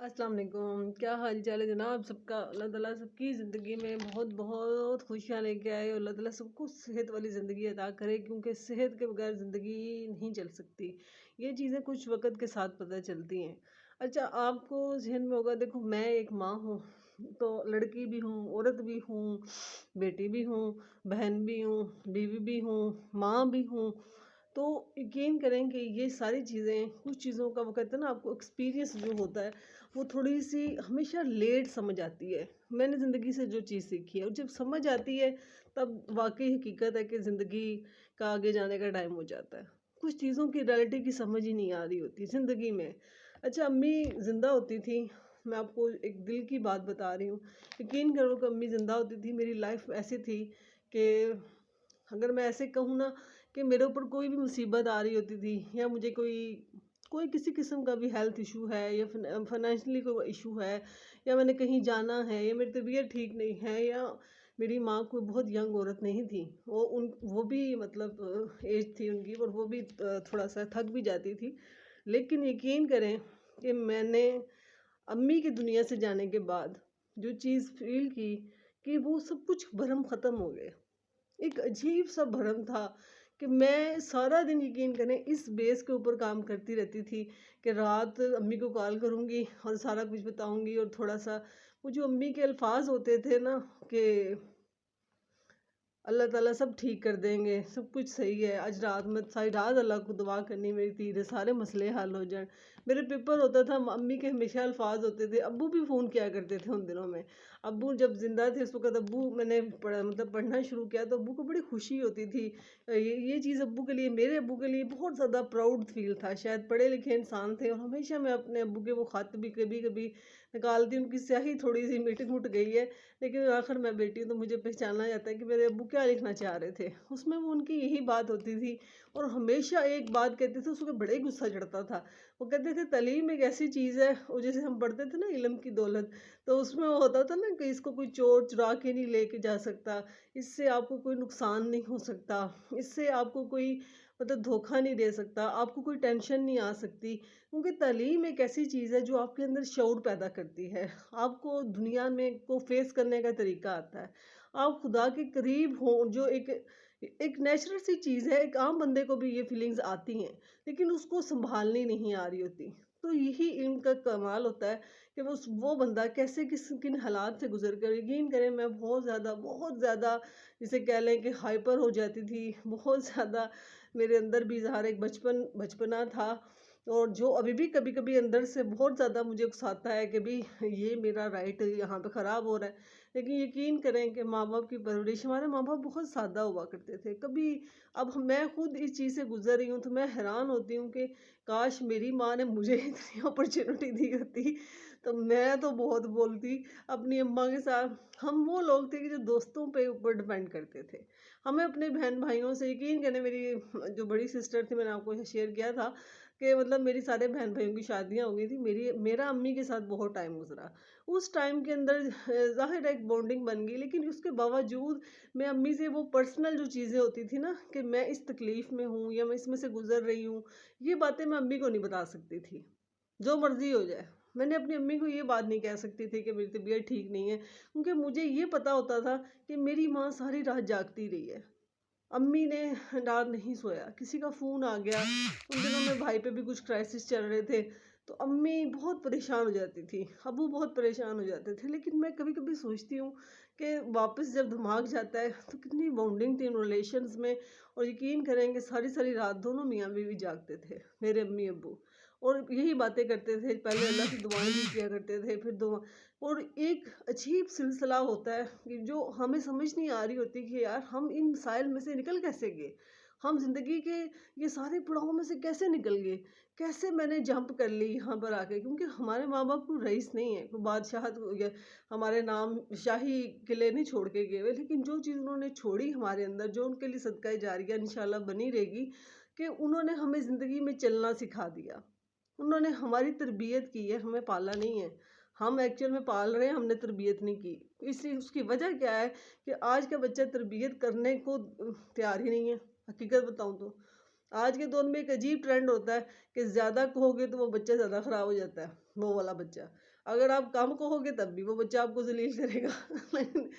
अस्सलाम वालेकुम। क्या हाल चाल है जनाब सबका। अल्लाह ताला सबकी ज़िंदगी में बहुत बहुत खुशियाँ लेके आए और अल्लाह ताला सबको सेहत वाली ज़िंदगी अता करे, क्योंकि सेहत के बगैर ज़िंदगी नहीं चल सकती। ये चीज़ें कुछ वक्त के साथ पता चलती हैं। अच्छा, आपको जहन में होगा, देखो मैं एक माँ हूँ, तो लड़की भी हूँ, औरत भी हूँ, बेटी भी हूँ, बहन भी हूँ, बीवी भी हूँ, माँ भी हूँ। तो यकीन करें कि ये सारी चीज़ें, कुछ चीज़ों का वो कहते हैं ना, आपको एक्सपीरियंस जो होता है वो थोड़ी सी हमेशा लेट समझ आती है। मैंने ज़िंदगी से जो चीज़ सीखी है और जब समझ आती है तब वाकई हकीकत है कि ज़िंदगी का आगे जाने का टाइम हो जाता है। कुछ चीज़ों की रियलिटी की समझ ही नहीं आ रही होती ज़िंदगी में। अच्छा, अम्मी ज़िंदा होती थी, मैं आपको एक दिल की बात बता रही हूँ। यकीन करो कि अम्मी ज़िंदा होती थी, मेरी लाइफ ऐसी थी कि अगर मैं ऐसे कहूँ ना कि मेरे ऊपर कोई भी मुसीबत आ रही होती थी, या मुझे कोई कोई किसी किस्म का भी हेल्थ इशू है, या फाइनेंशियली कोई इशू है, या मैंने कहीं जाना है, या मेरी तबीयत ठीक नहीं है, या मेरी माँ कोई बहुत यंग औरत नहीं थी, वो भी मतलब एज थी उनकी, और वो भी थोड़ा सा थक भी जाती थी। लेकिन यकीन करें कि मैंने अम्मी की दुनिया से जाने के बाद जो चीज़ फील की कि वो सब कुछ भरम ख़त्म हो गया। एक अजीब सा भरम था कि मैं सारा दिन, यकीन करें, इस बेस के ऊपर काम करती रहती थी कि रात अम्मी को कॉल करूँगी और सारा कुछ बताऊँगी, और थोड़ा सा वो जो अम्मी के अल्फाज होते थे ना कि अल्लाह ताला सब ठीक कर देंगे, सब कुछ सही है, आज रात में सारी रात अल्लाह को दुआ करनी मेरी तीर सारे मसले हल हो जाएं। मेरे पेपर होता था, अम्मी के हमेशा अल्फाज होते थे। अब्बू भी फ़ोन किया करते थे उन दिनों में। अब्बू जब ज़िंदा थे उस वक़्त अब्बू, मैंने पढ़ना शुरू किया तो अब्बू को बड़ी खुशी होती थी। ये चीज़ अब्बू के लिए, मेरे अब्बू के लिए बहुत ज़्यादा प्राउड फ़ील था। शायद पढ़े लिखे इंसान थे, और हमेशा मैं अपने अब्बू के वो ख़त भी कभी कभी निकालती, उनकी स्याही थोड़ी सी मिट मुट गई है, लेकिन आखिर मैं बेटी हूँ तो मुझे पहचाना जाता है कि मेरे अब्बू क्या लिखना चाह रहे थे। उसमें वो उनकी यही बात होती थी, और हमेशा एक बात कहते थे, उसको बड़े गुस्सा चढ़ता था। वो कहते थे तालीम एक ऐसी चीज़ है, और जैसे हम पढ़ते थे ना इल्म की दौलत, तो उसमें वो होता था ना कि इसको कोई चोर चुरा के नहीं लेके जा सकता, इससे आपको कोई नुकसान नहीं हो सकता, इससे आपको कोई मतलब धोखा नहीं दे सकता, आपको कोई टेंशन नहीं आ सकती, क्योंकि तालीम एक ऐसी चीज़ है जो आपके अंदर शऊर पैदा करती है। आपको दुनिया में को फेस करने का तरीका आता है। आप खुदा के करीब हों, जो एक एक नेचुरल सी चीज़ है, एक आम बंदे को भी ये फीलिंग्स आती हैं, लेकिन उसको सँभालनी नहीं आ रही होती। तो यही इल्म का कमाल होता है कि वो बंदा कैसे किन हालात से गुज़र कर, यकीन करें मैं बहुत ज़्यादा जिसे कह लें कि हाइपर हो जाती थी, बहुत ज़्यादा मेरे अंदर भी ज़ाहिर एक बचपना था, और जो अभी भी कभी-कभी अंदर से बहुत ज़्यादा मुझे उकसाता है कि भई ये मेरा राइट यहाँ पे ख़राब हो रहा है। लेकिन यकीन करें कि माँ-बाप की परवरिश, हमारे माँ-बाप बहुत सादा हुआ करते थे। कभी अब मैं खुद इस चीज़ से गुज़र रही हूँ तो मैं हैरान होती हूँ कि काश मेरी माँ ने मुझे इतनी अपॉर्च्युनिटी दी होती, तो मैं तो बहुत बोलती अपनी अम्मा के साथ। हम वो लोग थे कि जो दोस्तों पे ऊपर डिपेंड करते थे। हमें अपने बहन-भाइयों से, यकीन करें, मेरी जो बड़ी सिस्टर थी, मैंने आपको शेयर किया था कि मतलब मेरी सारे बहन-भाइयों की शादियाँ हो गई थी। मेरा अम्मी के साथ बहुत टाइम गुज़रा। उस टाइम के अंदर ज़ाहिर है एक बॉन्डिंग बन गई, लेकिन उसके बावजूद मैं अम्मी से वो पर्सनल जो चीज़ें होती थी ना कि मैं इस तकलीफ़ में हूँ या मैं इसमें से गुज़र रही हूँ, ये बातें मैं अम्मी को नहीं बता सकती थी, जो मर्ज़ी हो जाए। मैंने अपनी अम्मी को ये बात नहीं कह सकती थी कि मेरी तबीयत ठीक नहीं है, क्योंकि मुझे ये पता होता था कि मेरी माँ सारी रात जागती रही है। अम्मी ने रात नहीं सोया, किसी का फ़ोन आ गया, उन दिनों में भाई पे भी कुछ क्राइसिस चल रहे थे, तो अम्मी बहुत परेशान हो जाती थी, अब्बू बहुत परेशान हो जाते थे। लेकिन मैं कभी-कभी सोचती हूँ कि वापस जब दिमाग जाता है तो कितनी बॉन्डिंग थी इन रिलेशंस में, और यकीन करेंगे सारी-सारी रात दोनों मियाँ-बीवी जागते थे, मेरे अम्मी-अब्बू, और यही बातें करते थे। पहले अल्लाह से दुआएँ भी किया करते थे, फिर दुआ, और एक अजीब सिलसिला होता है कि जो हमें समझ नहीं आ रही होती कि यार हम इन मसाइल में से निकल कैसे गए? हम ज़िंदगी के ये सारे पड़ाव में से कैसे निकल गए? कैसे मैंने जंप कर ली यहाँ पर आके? क्योंकि हमारे माँ-बाप कोई रईस नहीं है, कोई बादशाहत या हमारे नाम शाही किले नहीं छोड़ के गए हुए, लेकिन जो चीज़ उन्होंने छोड़ी हमारे अंदर, जो उनके लिए सदका जारिया इंशाल्लाह बनी रहेगी, कि उन्होंने हमें ज़िंदगी में चलना सिखा दिया। उन्होंने हमारी तरबियत की है, हमें पाला नहीं है। हम एक्चुअल में पाल रहे हैं, हमने तरबियत नहीं की। इसलिए उसकी वजह क्या है कि आज का बच्चा तरबियत करने को तैयार ही नहीं है, हकीकत बताऊँ तो। आज के दौर में एक अजीब ट्रेंड होता है कि ज़्यादा कहोगे तो वो बच्चा ज़्यादा ख़राब हो जाता है। वो वाला बच्चा। अगर आप कम कहोगे तब भी वो बच्चा आपको ज़लील करेगा। लेकिन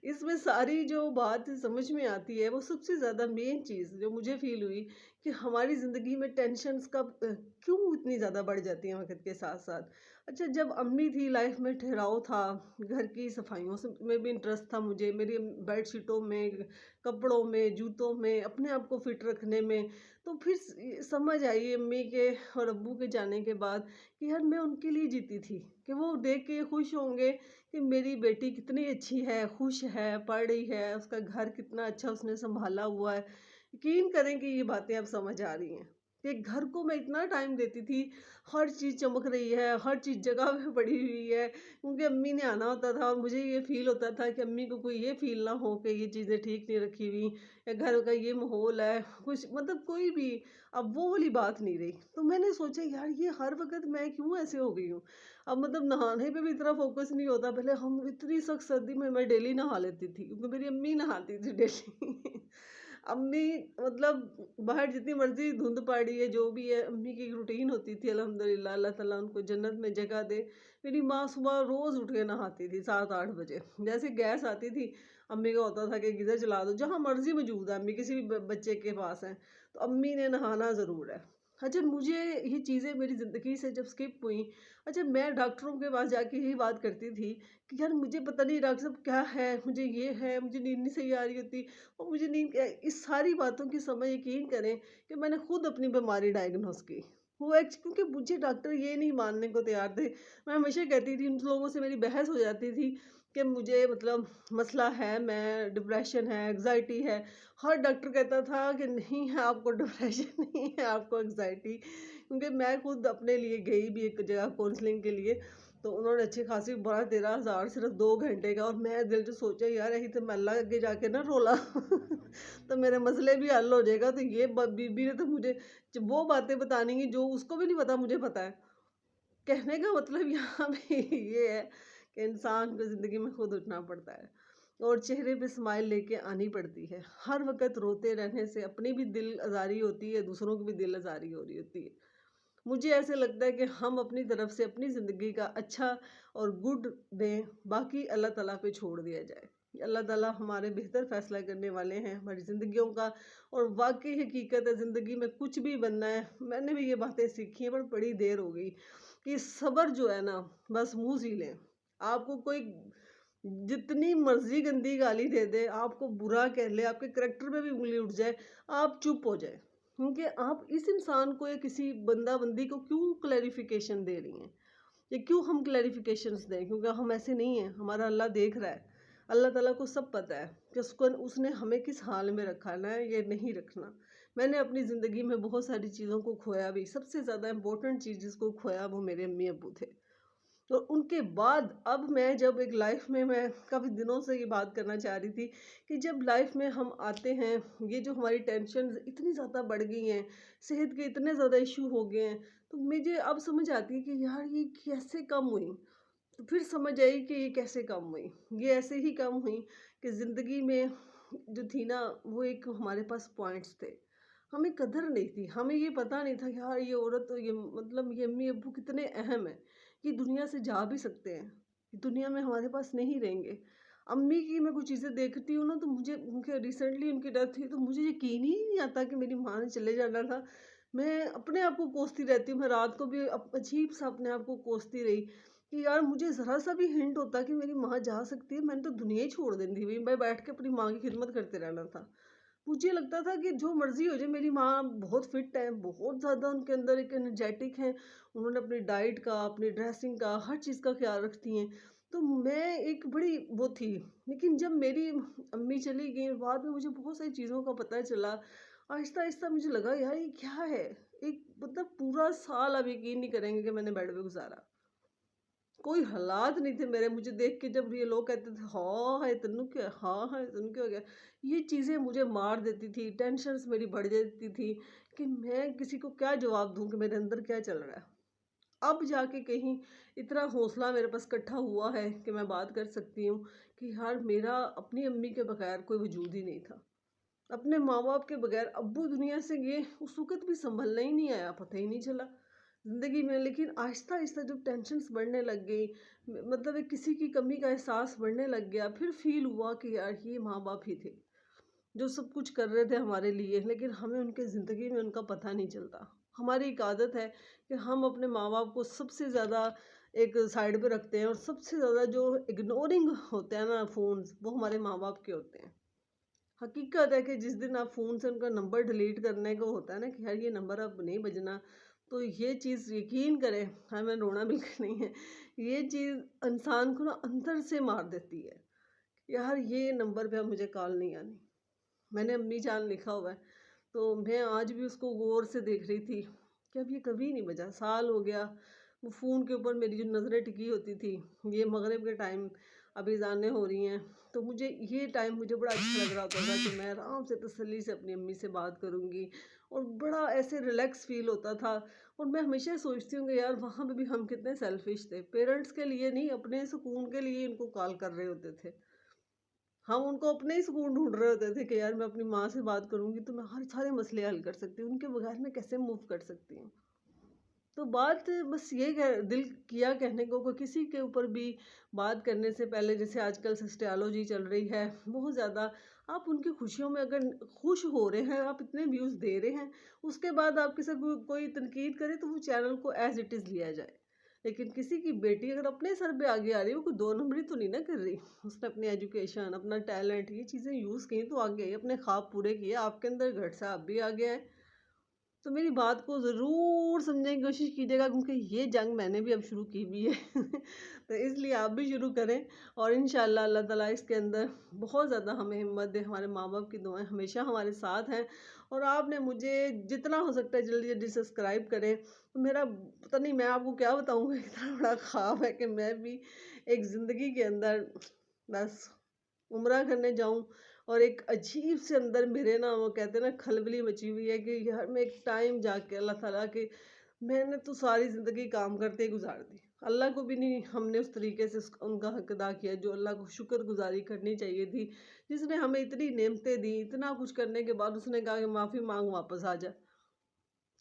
इसमें सारी जो बात समझ में आती है, वो सबसे ज़्यादा मेन चीज़ जो मुझे फ़ील हुई कि हमारी ज़िंदगी में टेंशन्स कब क्यों इतनी ज़्यादा बढ़ जाती हैं वक़्त के साथ-साथ। अच्छा, जब अम्मी थी लाइफ़ में ठहराव था, घर की सफाइयों से में भी इंटरेस्ट था मुझे, मेरी बेडशीटों में, कपड़ों में, जूतों में, अपने आप को फ़िट रखने में। तो फिर समझ आई अम्मी के और अब्बू के जाने के बाद कि यार मैं उनके लिए जीती थी, कि वो देख के खुश होंगे कि मेरी बेटी कितनी अच्छी है, खुश है, पढ़ रही है, उसका घर कितना अच्छा उसने सँभाला हुआ है। यकीन करें कि ये बातें अब समझ आ रही हैं कि घर को मैं इतना टाइम देती थी, हर चीज़ चमक रही है, हर चीज़ जगह पे पड़ी हुई है, क्योंकि अम्मी ने आना होता था और मुझे ये फ़ील होता था कि अम्मी को कोई ये फ़ील ना हो कि ये चीज़ें ठीक नहीं रखी हुई, या घर का ये माहौल है, कुछ मतलब कोई भी, अब वो वाली बात नहीं रही। तो मैंने सोचा यार ये हर वक़्त मैं क्यों ऐसे हो गई हूँ? अब मतलब नहाने पे भी इतना फ़ोकस नहीं होता। पहले हम इतनी सख्त सर्दी में मैं डेली नहा लेती थी, क्योंकि मेरी अम्मी नहाती थी डेली। अम्मी मतलब बाहर जितनी मर्ज़ी धुंध पड़ी है, जो भी है, अम्मी की एक रूटीन होती थी अल्हम्दुलिल्लाह, अल्लाह ताला उनको जन्नत में जगह दे। मेरी माँ सुबह रोज़ उठ के नहाती थी 7-8 बजे। जैसे गैस आती थी, अम्मी का होता था कि गीज़र चला दो, जहाँ मर्ज़ी मौजूद है, अम्मी किसी भी बच्चे के पास है, तो अम्मी ने नहाना ज़रूर है। अच्छा, मुझे ये चीज़ें मेरी ज़िंदगी से जब स्किप हुई, अच्छा मैं डॉक्टरों के पास जाके यही बात करती थी कि यार मुझे पता नहीं डॉक्टर साहब क्या है, मुझे ये है, मुझे नींद नहीं सही आ रही होती, और मुझे नींद इस सारी बातों की समझ, यकीन करें कि मैंने खुद अपनी बीमारी डायग्नोस की। वो क्योंकि मुझे डॉक्टर ये नहीं मानने को तैयार थे। मैं हमेशा कहती थी, उन लोगों से मेरी बहस हो जाती थी कि मुझे मतलब मसला है, मैं डिप्रेशन है, एंग्जाइटी है। हर डॉक्टर कहता था कि नहीं है आपको डिप्रेशन, नहीं है आपको एंग्जाइटी। क्योंकि मैं खुद अपने लिए गई भी एक जगह काउंसलिंग के लिए, तो उन्होंने अच्छी खासी 12-13 हज़ार सिर्फ 2 घंटे का, और मैं दिल से सोचा यार यही तो मैं अल्लाह के आगे जाके ना रोला तो मेरे मसले भी हल हो जाएगा। तो ये बीबी ने तो मुझे वो बातें बतानी है जो उसको भी नहीं पता मुझे पता है। कहने का मतलब यहाँ पे ये है कि इंसान को ज़िंदगी में खुद उठना पड़ता है और चेहरे पे स्माइल लेके आनी पड़ती है। हर वक़्त रोते रहने से अपनी भी दिल आज़ारी होती है, दूसरों की भी दिल आज़ारी हो रही होती है। मुझे ऐसे लगता है कि हम अपनी तरफ से अपनी ज़िंदगी का अच्छा और गुड दें, बाकी अल्लाह ताला पे छोड़ दिया जाए। अल्लाह ताला हमारे बेहतर फ़ैसला करने वाले हैं हमारी ज़िंदगियों का, और वाक़ई हकीकत है ज़िंदगी में कुछ भी बनना है, मैंने भी ये बातें सीखी हैं पर बड़ी देर हो गई, कि सब्र जो है ना, बस मुँह सी लें। आपको कोई जितनी मर्ज़ी गंदी गाली दे दे, आपको बुरा कह ले, आपके करैक्टर पे भी उँगली उठ जाए, आप चुप हो जाएँ। क्योंकि आप इस इंसान को या किसी बंदा-बंदी को क्यों क्लैरिफ़िकेशन दे रही हैं? या क्यों हम क्लैरिफ़िकेशंस दें? क्योंकि हम ऐसे नहीं हैं, हमारा अल्लाह देख रहा है। अल्लाह ताला को सब पता है कि उसने हमें किस हाल में रखना है या नहीं रखना। मैंने अपनी ज़िंदगी में बहुत सारी चीज़ों को खोया भी, सबसे ज़्यादा इम्पोर्टेंट चीज़ जिसको खोया वो मेरे अम्मी-अब्बू थे। तो उनके बाद अब मैं जब एक लाइफ में, मैं काफ़ी दिनों से ये बात करना चाह रही थी कि जब लाइफ में हम आते हैं, ये जो हमारी टेंशन इतनी ज़्यादा बढ़ गई हैं, सेहत के इतने ज़्यादा इशू हो गए हैं, तो मुझे अब समझ आती है कि यार ये कैसे कम हुई। तो फिर समझ आई कि ये कैसे कम हुई। ये ऐसे ही कम हुई कि ज़िंदगी में जो थी ना, वो एक हमारे पास पॉइंट्स थे, हमें कदर नहीं थी, हमें ये पता नहीं था कि यार ये औरत तो ये मतलब ये अम्मी अब्बू कितने अहम है, कि दुनिया से जा भी सकते हैं, कि दुनिया में हमारे पास नहीं रहेंगे। अम्मी की मैं कुछ चीज़ें देखती हूँ ना, तो मुझे उनके रिसेंटली उनकी डेथ हुई, तो मुझे यकीन ही नहीं आता कि मेरी माँ ने चले जाना था। मैं अपने आप को कोसती रहती हूँ, मैं रात को भी अजीब सा अपने आप को कोसती रही कि यार मुझे ज़रा सा भी हिंट होता कि मेरी माँ जा सकती है, मैंने तो दुनिया ही छोड़ देनी थी, मैं बैठ के अपनी माँ की खिदमत करते रहना था। मुझे लगता था कि जो मर्ज़ी हो जाए, मेरी माँ बहुत फिट है, बहुत ज़्यादा उनके अंदर एक एनर्जेटिक हैं, उन्होंने अपनी डाइट का, अपनी ड्रेसिंग का, हर चीज़ का ख़्याल रखती हैं। तो मैं एक बड़ी वो थी, लेकिन जब मेरी अम्मी चली गईं, बाद में मुझे बहुत सारी चीज़ों का पता चला। आहिस्ता-आहिस्ता मुझे लगा यार ये क्या है? एक मतलब पूरा साल आप यकीन नहीं करेंगे कि मैंने बेड पे गुज़ारा। कोई हालात नहीं थे मेरे, मुझे देख के जब ये लोग कहते थे हाँ है तेनू क्या, हाँ है तेनू क्या हो गया, ये चीज़ें मुझे मार देती थी, टेंशन्स मेरी बढ़ जाती थी कि मैं किसी को क्या जवाब दूं कि मेरे अंदर क्या चल रहा है। अब जाके कहीं इतना हौसला मेरे पास इकट्ठा हुआ है कि मैं बात कर सकती हूँ कि यार मेरा अपनी अम्मी के बगैर कोई वजूद ही नहीं था, अपने माँ बाप के बगैर अब्बू दुनिया से गए, उस वक़्त भी सँभलना ही नहीं आया, पता ही नहीं चला। ज़िंदगी में। लेकिन आहिस्ता आहिस्ता जब टेंशन्स बढ़ने लग गई, मतलब एक किसी की कमी का एहसास बढ़ने लग गया, फिर फील हुआ कि यार ये माँ बाप ही थे जो सब कुछ कर रहे थे हमारे लिए, लेकिन हमें उनके ज़िंदगी में उनका पता नहीं चलता। हमारी एक आदत है कि हम अपने माँ बाप को सबसे ज़्यादा एक साइड पे रखते हैं, और सबसे ज़्यादा जो इग्नोरिंग होते हैं ना फ़ोन्स, वो हमारे माँ बाप के होते हैं। हकीकत है कि जिस दिन आप फ़ोन से उनका नंबर डिलीट करने को होता है ना कि यार ये नंबर अब नहीं बजना, तो ये चीज़ यकीन करें, हमें रोना बिल्कुल नहीं है, ये चीज़ इंसान को ना अंदर से मार देती है। यार ये नंबर पे अब मुझे कॉल नहीं आनी। मैंने अम्मी जान लिखा हुआ है, तो मैं आज भी उसको गौर से देख रही थी कि अब ये कभी नहीं बजा। साल हो गया, वो फ़ोन के ऊपर मेरी जो नज़रें टिकी होती थी, ये मगरिब के टाइम अभी अज़ानें हो रही हैं, तो मुझे ये टाइम मुझे बड़ा अच्छा लग रहा होता था कि मैं आराम से तसल्ली से अपनी अम्मी से बात करूँगी, और बड़ा ऐसे रिलैक्स फ़ील होता था। और मैं हमेशा सोचती हूँ कि यार वहाँ पे भी हम कितने सेल्फ़िश थे, पेरेंट्स के लिए नहीं, अपने सुकून के लिए इनको कॉल कर रहे होते थे। हम उनको अपने ही सुकून ढूँढ रहे होते थे कि यार मैं अपनी माँ से बात करूँगी तो मैं हर सारे मसले हल कर सकती हूँ, उनके बगैर मैं कैसे मूव कर सकती हूँ। तो बात बस ये दिल किया कहने को कि किसी के ऊपर भी बात करने से पहले, जैसे आजकल सोशियोलॉजी चल रही है बहुत ज़्यादा, आप उनकी खुशियों में अगर खुश हो रहे हैं, आप इतने व्यूज़ दे रहे हैं, उसके बाद आपके साथ कोई तनकीद करे तो वो चैनल को एज इट इज़ लिया जाए। लेकिन किसी की बेटी अगर अपने सर पे आगे आ रही है, वो कोई दो नंबरी तो नहीं ना कर रही, उसने अपनी एजुकेशन, अपना टैलेंट, ये चीज़ें यूज़ की तो आगे आई, अपने ख्वाब पूरे किए, आपके अंदर गट्स है, आप भी आगे आए। तो मेरी बात को ज़रूर समझने की कोशिश कीजिएगा, क्योंकि ये जंग मैंने भी अब शुरू की भी है तो इसलिए आप भी शुरू करें, और इंशाअल्लाह अल्लाह ताला इसके अंदर बहुत ज़्यादा हमें हिम्मत दे। हमारे माँ बाप की दुआएं हमेशा हमारे साथ हैं, और आपने मुझे जितना हो सकता है जल्दी जल्दी सब्सक्राइब करें। तो मेरा पता नहीं मैं आपको क्या बताऊँगा, इतना बड़ा ख्वाब है कि मैं भी एक ज़िंदगी के अंदर बस उम्रा करने जाऊँ, और एक अजीब से अंदर मेरे ना, वो कहते हैं ना, खलबली मची हुई है कि यार मैं एक टाइम जाके अल्लाह ताला के, मैंने तो सारी ज़िंदगी काम करते ही गुजार दी, अल्लाह को भी नहीं हमने उस तरीके से उनका हक अदा किया जो अल्लाह को शुक्रगुजारी करनी चाहिए थी, जिसने हमें इतनी नेमतें दी, इतना कुछ करने के बाद उसने कहा कि माफ़ी मांग वापस आ जा।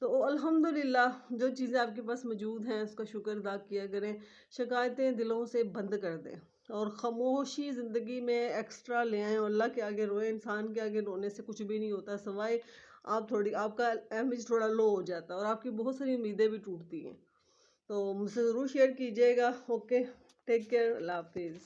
तो अल्हम्दुलिल्लाह जो चीज़ें आपके पास मौजूद हैं उसका शुक्र अदा किया करें, शिकायतें दिलों से बंद कर दें, और ख़ामोशी ज़िंदगी में एक्स्ट्रा ले आएँ, और अल्लाह के आगे रोएं। इंसान के आगे रोने से कुछ भी नहीं होता, सिवाय आप थोड़ी, आपका इमेज थोड़ा लो हो जाता है, और आपकी बहुत सारी उम्मीदें भी टूटती हैं। तो मुझसे ज़रूर शेयर कीजिएगा। ओके, टेक केयर, अल्लाह हाफिज़।